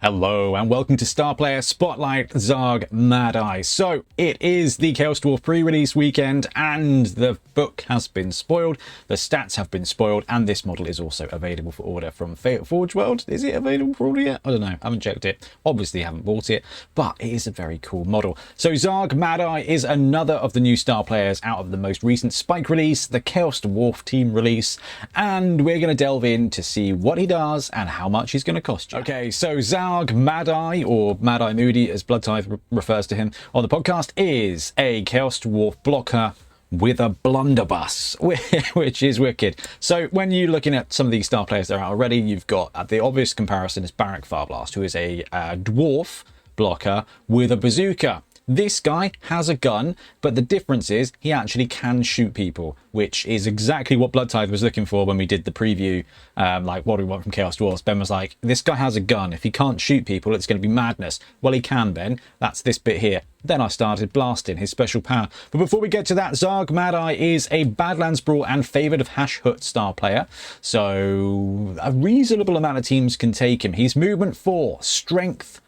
Hello and welcome to Star Player Spotlight Zzharg Madeye. So it is the Chaos Dwarf pre-release weekend and the book has been spoiled, the stats have been spoiled, and this model is also available for order from Forge World. Is it available for order yet? I don't know, I haven't checked it. Obviously haven't bought it, but it is a very cool model. So Zzharg Madeye is another of the new Star Players out of the most recent Spike release, the Chaos Dwarf team release, and we're going to delve in to see what he does and how much he's going to cost you. Okay, so Zzharg Madeye, or Madeye Moody as Blood Tithe refers to him on the podcast, is a Chaos Dwarf blocker with a blunderbuss, which is wicked. So when you're looking at some of these Star Players that are out already, you've got the obvious comparison is Barak Farblast, who is a dwarf blocker with a bazooka. This guy has a gun, but the difference is he actually can shoot people, which is exactly what Blood Tithe was looking for when we did the preview, like what do we want from Chaos Dwarfs. Ben was like, this guy has a gun. If he can't shoot people, it's going to be madness. Well, he can, Ben. That's this bit here. Then I started blasting, his special power. But before we get to that, Zzharg Madeye is a Badlands Brawl and Favoured of Hash Hut Star Player. So a reasonable amount of teams can take him. He's movement 4, strength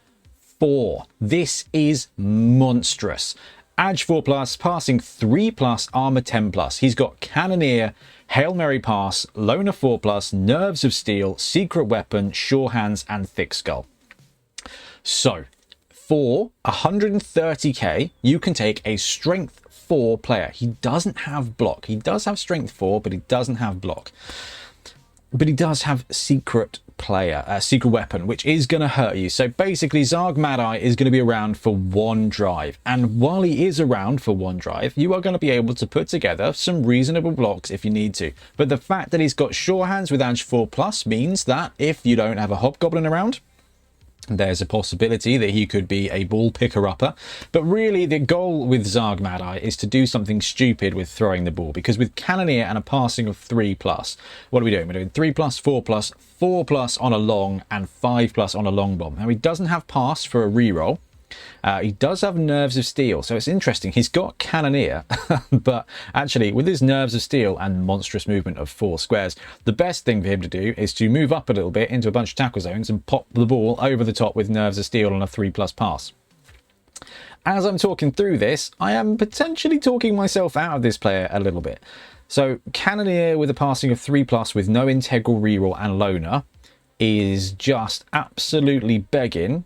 4. This is monstrous. Edge 4+, passing 3+, armor 10+. He's got Cannoneer, Hail Mary Pass, Loner 4+, Nerves of Steel, Secret Weapon, Sure Hands, and Thick Skull. So, for 130k, you can take a Strength 4 player. He doesn't have block. He does have Strength 4, but he doesn't have block. But he does have secret weapon, which is going to hurt you. So basically, Zzharg Madeye is going to be around for one drive. And while he is around for one drive, you are going to be able to put together some reasonable blocks if you need to. But the fact that he's got Sure Hands with Edge 4+ means that if you don't have a Hobgoblin around, there's a possibility that he could be a ball picker-upper. But really, the goal with Zzharg Madeye is to do something stupid with throwing the ball. Because with Cannoneer and a passing of 3+, what are we doing? We're doing 3+, 4+, 4+ on a long, and 5+ on a long bomb. Now, he doesn't have pass for a reroll. He does have Nerves of Steel, so it's interesting. He's got Cannoneer, but actually with his Nerves of Steel and monstrous movement of 4 squares, the best thing for him to do is to move up a little bit into a bunch of tackle zones and pop the ball over the top with Nerves of Steel on a 3+ pass. As I'm talking through this, I am potentially talking myself out of this player a little bit. So Cannoneer with a passing of 3+ with no integral reroll and loner is just absolutely begging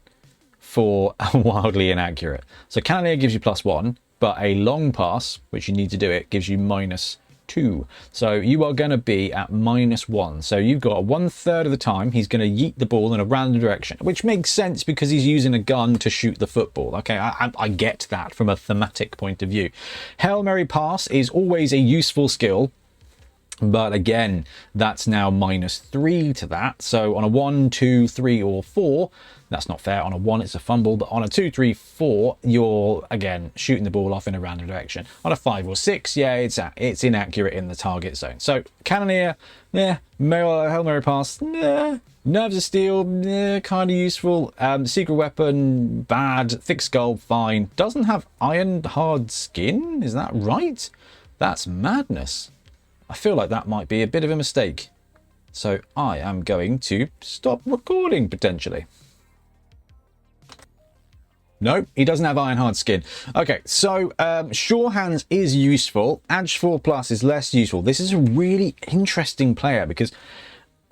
for wildly inaccurate. So Cannoneer gives you +1, but a long pass, which you need to do it, gives you -2. So you are going to be at -1. So you've got 1/3 of the time he's going to yeet the ball in a random direction, which makes sense because he's using a gun to shoot the football. Okay, I get that from a thematic point of view. Hail Mary Pass is always a useful skill, but again, that's now -3 to that. So on a 1, 2, 3, or 4, that's not fair. On a 1, it's a fumble, but on a 2, 3, 4, you're again shooting the ball off in a random direction. On a 5 or 6, yeah, it's inaccurate in the target zone. So Cannoneer, yeah, Hail Mary Pass, yeah. Nerves of Steel, yeah, kind of useful. Secret Weapon, bad. Thick Skull, fine. Doesn't have Iron Hard Skin, is that right? That's madness. I feel like that might be a bit of a mistake. So I am going to stop recording, potentially. No, he doesn't have Iron Hard Skin. Okay, so Sure Hands is useful. Edge 4+ is less useful. This is a really interesting player because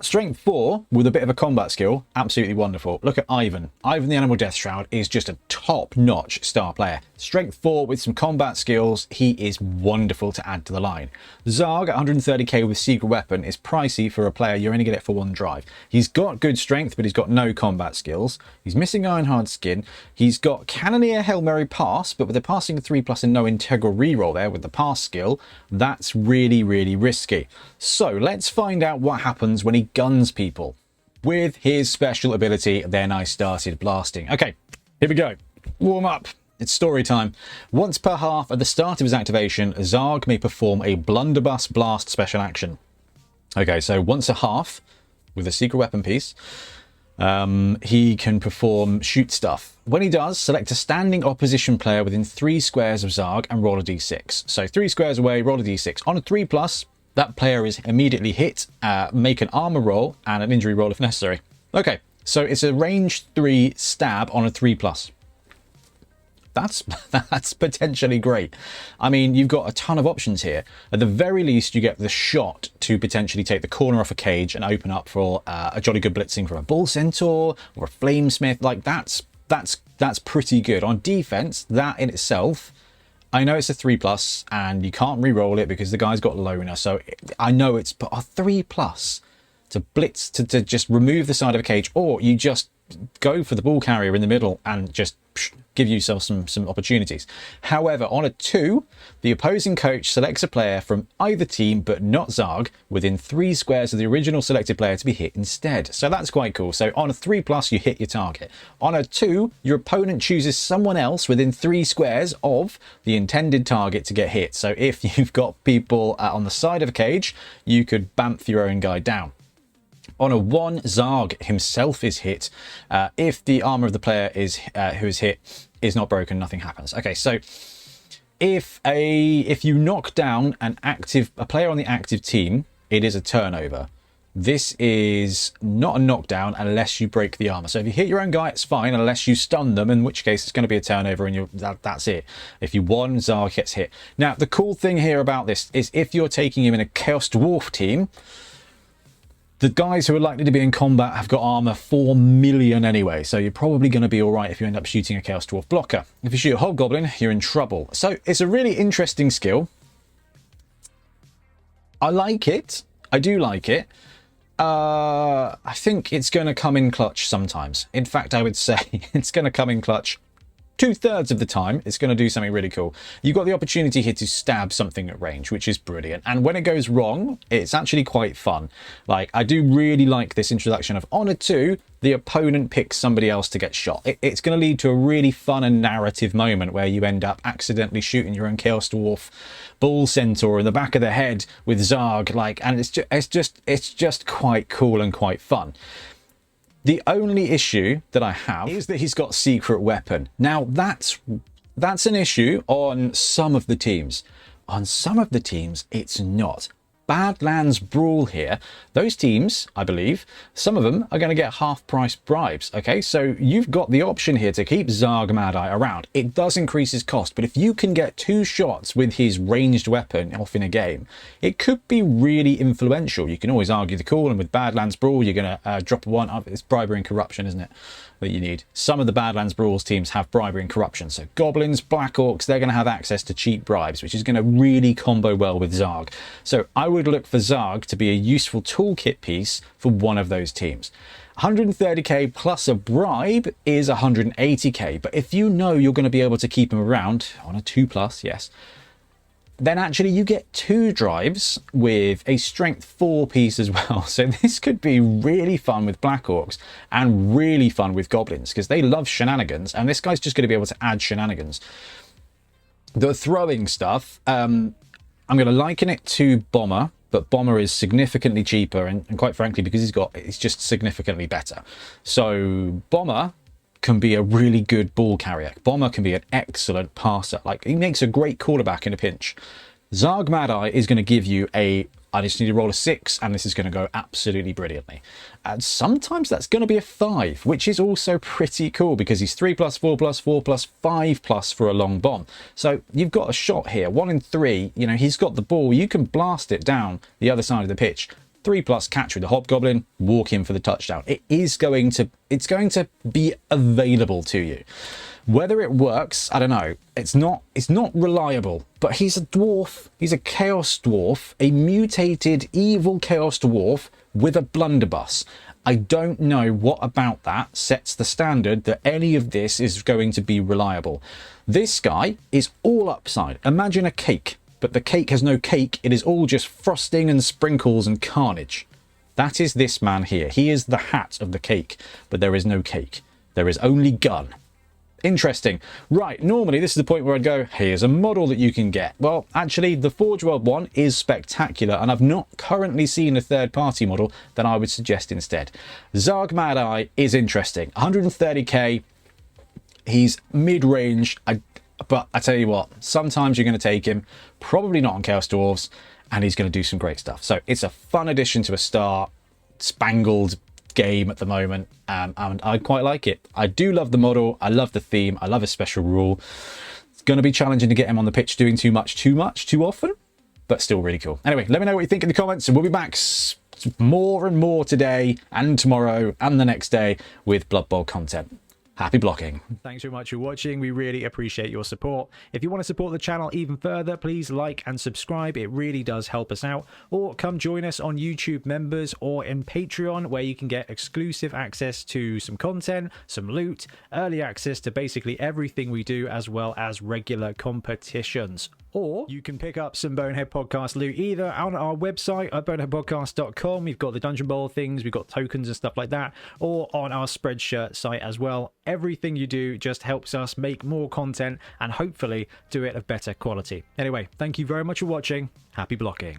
Strength 4 with a bit of a combat skill, absolutely wonderful. Look at Ivan. Ivan the Animal Death Shroud is just a top-notch star player. Strength 4 with some combat skills, he is wonderful to add to the line. Zzharg at 130k with Secret Weapon is pricey for a player. You're only going to get for one drive. He's got good strength, but he's got no combat skills. He's missing Iron Hard Skin. He's got Cannoneer Hail Mary Pass, but with a passing of 3+ and no integral reroll there with the pass skill, that's really, really risky. So let's find out what happens when he guns people with his special ability, Then I Started Blasting. Okay, here we go. Warm up. It's story time. Once per half at the start of his activation, Zzharg may perform a blunderbuss blast special action. Okay, so once a half with a secret weapon piece, he can perform shoot stuff. When he does, select a standing opposition player within 3 squares of Zzharg and roll a d6. So 3 squares away, roll a d6. On a 3+, that player is immediately hit, make an armor roll and an injury roll if necessary. Okay, So it's a range 3 stab on a 3+. That's potentially great. I mean, you've got a ton of options here. At the very least, you get the shot to potentially take the corner off a cage and open up for a jolly good blitzing from a bull centaur or a flamesmith. Like that's pretty good. On defense, that in itself, I know it's a 3+ and you can't re-roll it because the guy's got loner. So I know it's a 3+ to blitz to just remove the side of a cage, or you just go for the ball carrier in the middle and just give yourself some opportunities. However, on a 2, the opposing coach selects a player from either team but not Zzharg within 3 squares of the original selected player to be hit instead. So that's quite cool. So on a 3+, you hit your target. On a 2, your opponent chooses someone else within 3 squares of the intended target to get hit. So if you've got people on the side of a cage, you could bamf your own guy down. On a 1, Zzharg himself is hit. If the armor of the player who is hit is not broken, nothing happens. Okay, so if you knock down a player on the active team, it is a turnover. This is not a knockdown unless you break the armor. So if you hit your own guy, it's fine, unless you stun them, in which case it's going to be a turnover and that's it. If you won, Zzharg gets hit. Now, the cool thing here about this is if you're taking him in a Chaos Dwarf team, the guys who are likely to be in combat have got armor 4 million anyway, so you're probably going to be all right if you end up shooting a Chaos Dwarf blocker. If you shoot a Hobgoblin, you're in trouble. So it's a really interesting skill. I like it. I do like it. I think it's going to come in clutch sometimes. In fact, I would say it's going to come in clutch 2/3 of the time. It's going to do something really cool. You've got the opportunity here to stab something at range, which is brilliant. And when it goes wrong, it's actually quite fun. Like, I do really like this introduction of on a 2, the opponent picks somebody else to get shot. It's going to lead to a really fun and narrative moment where you end up accidentally shooting your own Chaos Dwarf bull centaur in the back of the head with Zzharg. Like, and it's just quite cool and quite fun. The only issue that I have is that he's got secret weapon. Now, that's an issue on some of the teams. On some of the teams, it's not. Badlands Brawl here, those teams, I believe, some of them are going to get half-price bribes, okay? So you've got the option here to keep Zzharg Madeye around. It does increase his cost, but if you can get 2 shots with his ranged weapon off in a game, it could be really influential. You can always argue the call, and with Badlands Brawl, you're going to drop one up. It's bribery and corruption, isn't it, that you need? Some of the Badlands Brawls teams have bribery and corruption, so Goblins, Black Orcs, they're going to have access to cheap bribes, which is going to really combo well with Zzharg. So I would look for Zzharg to be a useful toolkit piece for one of those teams. 130k plus a bribe is 180k, but if you know you're going to be able to keep him around on a 2+, yes, then actually you get 2 drives with a strength 4 piece as well. So this could be really fun with Black Orcs and really fun with Goblins because they love shenanigans, and this guy's just going to be able to add shenanigans. The throwing stuff, I'm going to liken it to Bomber, but Bomber is significantly cheaper and quite frankly, because it's just significantly better. So Bomber can be a really good ball carrier. Bomber can be an excellent passer. Like, he makes a great quarterback in a pinch. Zzharg Madeye is going to give you I just need to roll a 6 and this is going to go absolutely brilliantly. And sometimes that's going to be a 5, which is also pretty cool because he's 3+, 4+, 4+, 5+ for a long bomb. So you've got a shot here, 1 in 3, you know, he's got the ball, you can blast it down the other side of the pitch. 3+ catch with the Hobgoblin, walk in for the touchdown. It's going to be available to you. Whether it works, I don't know. It's not reliable, but he's a dwarf. He's a Chaos Dwarf, a mutated evil Chaos Dwarf with a blunderbuss. I don't know what about that sets the standard that any of this is going to be reliable. This guy is all upside. Imagine a cake, but the cake has no cake. It is all just frosting and sprinkles and carnage. That is this man here. He is the hat of the cake, but there is no cake. There is only gun. Interesting. Right, normally this is the point where I'd go, here's a model that you can get. Well, actually, the Forge World one is spectacular, and I've not currently seen a third-party model that I would suggest instead. Zzharg Madeye is interesting. 130k, he's mid-range, but I tell you what, sometimes you're going to take him, probably not on Chaos Dwarves, and he's going to do some great stuff. So it's a fun addition to a star-spangled game at the moment, and I quite like it. I do love the model, I love the theme, I love his special rule. It's going to be challenging to get him on the pitch doing too often, but still really cool. Anyway, let me know what you think in the comments, and we'll be back more and more today and tomorrow and the next day with Blood Bowl content. Happy blocking. Thanks very much for watching. We really appreciate your support. If you want to support the channel even further, please like and subscribe. It really does help us out. Or come join us on YouTube members or in Patreon, where you can get exclusive access to some content, some loot, early access to basically everything we do, as well as regular competitions. Or you can pick up some Bonehead Podcast loot either on our website at boneheadpodcast.com. We've got the Dungeon Bowl things, we've got tokens and stuff like that, or on our Spreadshirt site as well. Everything you do just helps us make more content and hopefully do it of better quality. Anyway, thank you very much for watching. Happy blocking.